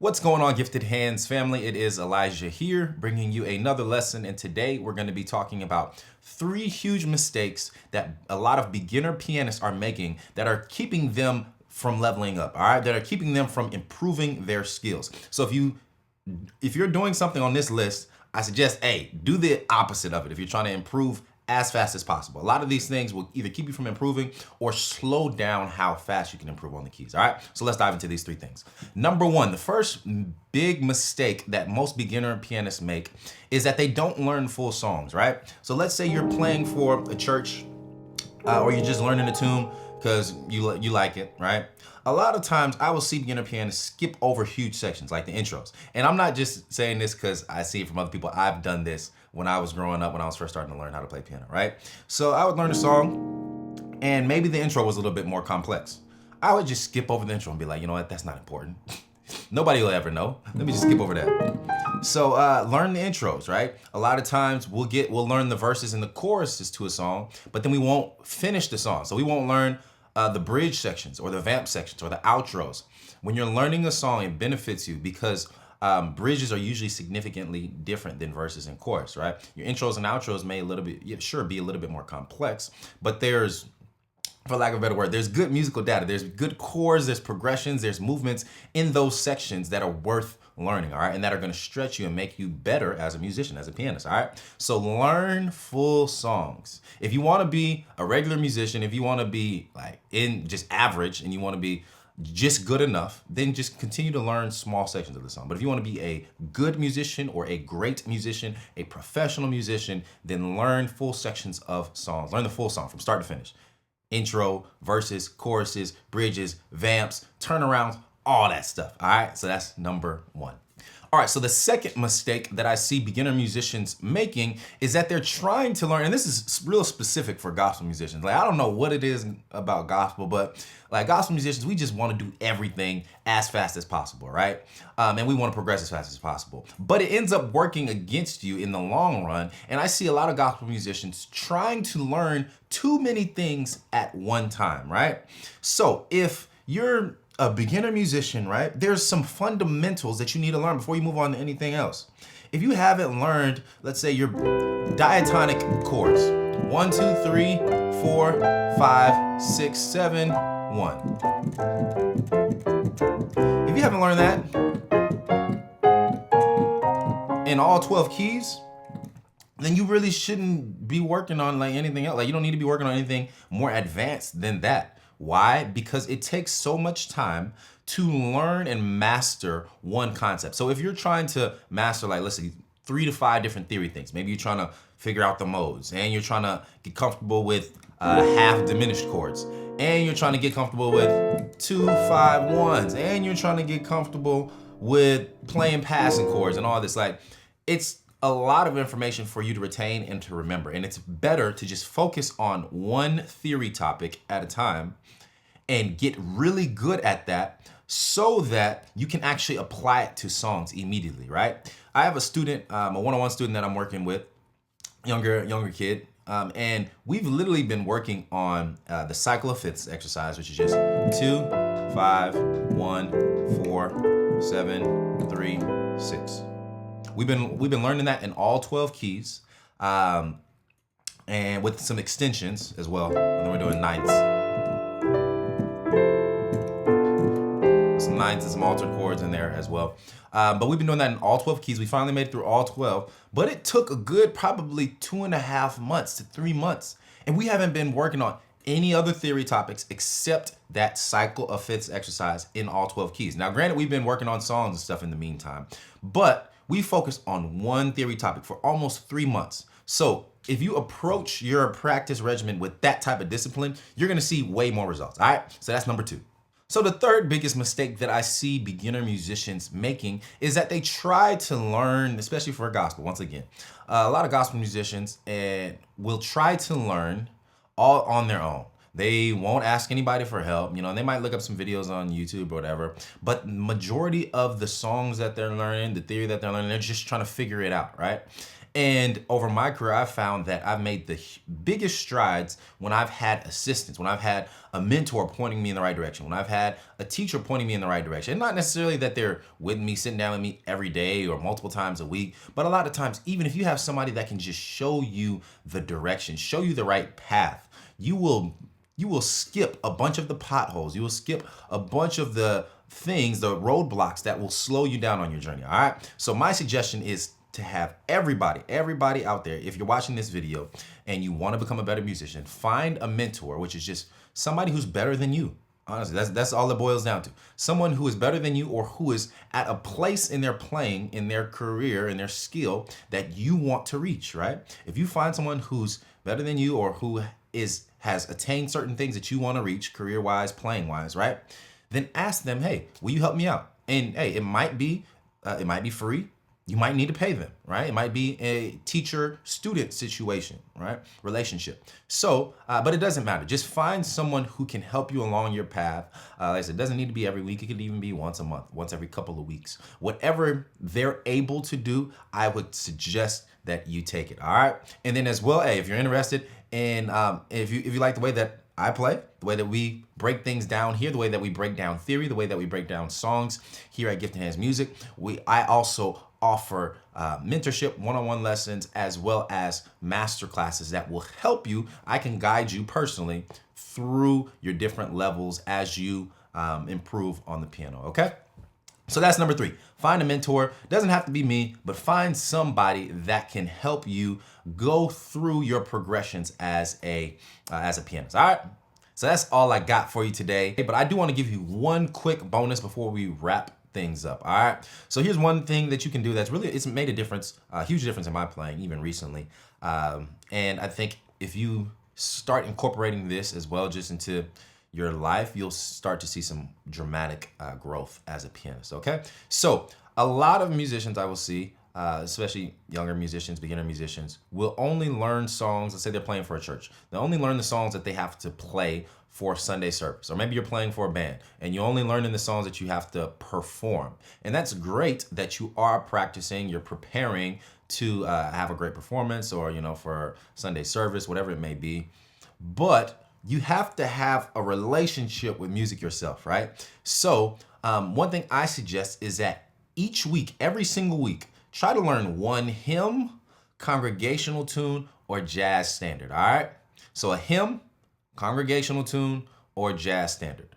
What's going on, Gifted Hands family? It is Elijah here, bringing you another lesson. And today we're going to be talking about 3 huge mistakes that a lot of beginner pianists are making that are keeping them from leveling up, all right? That are keeping them from improving their skills. So if you're doing something on this list, I suggest, hey, do the opposite of it if you're trying to improve as fast as possible. A lot of these things will either keep you from improving or slow down how fast you can improve on the keys, all right? So let's dive into these 3 things. Number 1, the first big mistake that most beginner pianists make is that they don't learn full songs, right? So let's say you're playing for a church or you're just learning a tune because you like it, right? A lot of times I will see beginner pianists skip over huge sections like the intros. And I'm not just saying this because I see it from other people. I've done this when I was growing up, when I was first starting to learn how to play piano, right? So I would learn a song and maybe the intro was a little bit more complex. I would just skip over the intro and be like, you know what, that's not important. Nobody will ever know. Let me just skip over that. So learn the intros, right? A lot of times we'll learn the verses and the choruses to a song, but then we won't finish the song. So we won't learn the bridge sections or the vamp sections or the outros. When you're learning a song, it benefits you because bridges are usually significantly different than verses and chorus, right? Your intros and outros may be a little bit more complex, but there's, for lack of a better word, there's good musical data. There's good chords, there's progressions, there's movements in those sections that are worth learning, all right? And that are gonna stretch you and make you better as a musician, as a pianist, all right? So learn full songs. If you wanna be a regular musician, if you wanna be like in just average and you wanna be just good enough, then just continue to learn small sections of the song. But if you wanna be a good musician or a great musician, a professional musician, then learn full sections of songs. Learn the full song from start to finish. Intro, verses, choruses, bridges, vamps, turnarounds, all that stuff, all right? So that's number 1. All right, so the second mistake that I see beginner musicians making is that they're trying to learn, and this is real specific for gospel musicians. Like, I don't know what it is about gospel, but like gospel musicians, we just want to do everything as fast as possible, right? And we want to progress as fast as possible. But it ends up working against you in the long run. And I see a lot of gospel musicians trying to learn too many things at one time, right? So if you're a beginner musician, right? There's some fundamentals that you need to learn before you move on to anything else. If you haven't learned, let's say your diatonic chords, 1, 2, 3, 4, 5, 6, 7, 1. If you haven't learned that in all 12 keys, then you really shouldn't be working on like anything else. Like, you don't need to be working on anything more advanced than that. Why? Because it takes so much time to learn and master one concept. So if you're trying to master, like, let's say 3 to 5 different theory things, maybe you're trying to figure out the modes and you're trying to get comfortable with half diminished chords, and you're trying to get comfortable with 2, 5, 1s, and you're trying to get comfortable with playing passing chords and all this, like, it's a lot of information for you to retain and to remember. And it's better to just focus on one theory topic at a time and get really good at that so that you can actually apply it to songs immediately, right? I have a student, a one-on-one student that I'm working with, younger kid, and we've literally been working on the cycle of fifths exercise, which is just 2, 5, 1, 4, 7, 3, 6. We've been learning that in all 12 keys, and with some extensions as well. And then we're doing ninths. Some ninths and some altered chords in there as well. But we've been doing that in all 12 keys. We finally made it through all 12, but it took a good probably 2.5 months to 3 months. And we haven't been working on any other theory topics except that cycle of fifths exercise in all 12 keys. Now, granted, we've been working on songs and stuff in the meantime, but we focused on one theory topic for almost 3 months. So if you approach your practice regimen with that type of discipline, you're gonna see way more results, all right? So that's number 2. So the third biggest mistake that I see beginner musicians making is that they try to learn, especially for gospel, once again, a lot of gospel musicians will try to learn all on their own. They won't ask anybody for help. You know, they might look up some videos on YouTube or whatever, but majority of the songs that they're learning, the theory that they're learning, they're just trying to figure it out, right? And over my career, I've found that I've made the biggest strides when I've had assistance, when I've had a mentor pointing me in the right direction, when I've had a teacher pointing me in the right direction. And not necessarily that they're with me, sitting down with me every day or multiple times a week, but a lot of times, even if you have somebody that can just show you the direction, show you the right path, you will skip a bunch of the potholes. You will skip a bunch of the things, the roadblocks that will slow you down on your journey. All right. So my suggestion is to have everybody out there, if you're watching this video and you want to become a better musician, find a mentor, which is just somebody who's better than you. Honestly, that's all it boils down to. Someone who is better than you, or who is at a place in their playing, in their career, in their skill that you want to reach, right? If you find someone who's better than you, or who has attained certain things that you want to reach career-wise, playing-wise, right? Then ask them, hey, will you help me out? And hey, it might be free. You might need to pay them, right? It might be a teacher-student situation, right? Relationship. So, but it doesn't matter. Just find someone who can help you along your path. Like I said, it doesn't need to be every week. It could even be once a month, once every couple of weeks. Whatever they're able to do, I would suggest that you take it, all right? And then as well, hey, if you're interested in, if you like the way that I play, the way that we break things down here, the way that we break down theory, the way that we break down songs here at Gifted Hands Music, I also offer mentorship, one-on-one lessons, as well as masterclasses that will help you. I can guide you personally through your different levels as you improve on the piano, okay? So that's number 3. Find a mentor. Doesn't have to be me, but find somebody that can help you go through your progressions as a pianist. All right. So that's all I got for you today. But I do want to give you one quick bonus before we wrap things up. All right. So here's one thing that you can do that's really, it's made a difference, a huge difference in my playing, even recently. And I think if you start incorporating this as well, just into your life, you'll start to see some dramatic growth as a pianist, okay? So a lot of musicians I will see, especially younger musicians, beginner musicians, will only learn songs. Let's say they're playing for a church. They only learn the songs that they have to play for Sunday service. Or maybe you're playing for a band and you're only learning the songs that you have to perform. And that's great that you are practicing, you're preparing to have a great performance, or, for Sunday service, whatever it may be. But you have to have a relationship with music yourself, right? So one thing I suggest is that each week, every single week, try to learn one hymn, congregational tune, or jazz standard, all right? So a hymn, congregational tune, or jazz standard.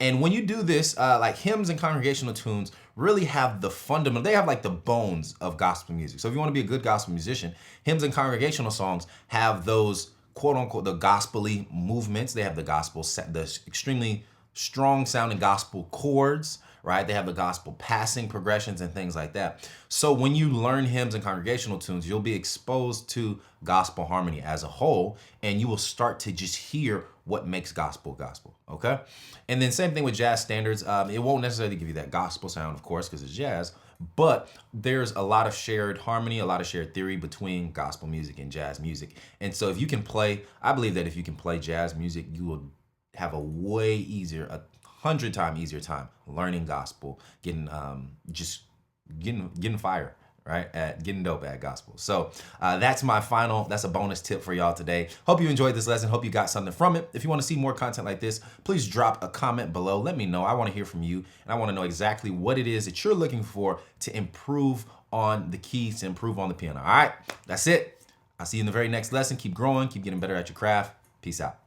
And when you do this, like hymns and congregational tunes really have the fundamental, they have like the bones of gospel music. So if you want to be a good gospel musician, hymns and congregational songs have those quote unquote, the gospel-y movements. They have the extremely strong sounding gospel chords, right? They have the gospel passing progressions and things like that. So when you learn hymns and congregational tunes, you'll be exposed to gospel harmony as a whole, and you will start to just hear what makes gospel, okay? And then same thing with jazz standards. It won't necessarily give you that gospel sound, of course, because it's jazz, but there's a lot of shared harmony, a lot of shared theory between gospel music and jazz music. And so if you can play, I believe that if you can play jazz music, you will have a way easier, 100 times easier time learning gospel, getting fire, right? At getting dope at gospel. So that's a bonus tip for y'all today. Hope you enjoyed this lesson. Hope you got something from it. If you want to see more content like this, please drop a comment below. Let me know. I want to hear from you, and I want to know exactly what it is that you're looking for to improve on the keys, to improve on the piano. All right, that's it. I'll see you in the very next lesson. Keep growing, keep getting better at your craft. Peace out.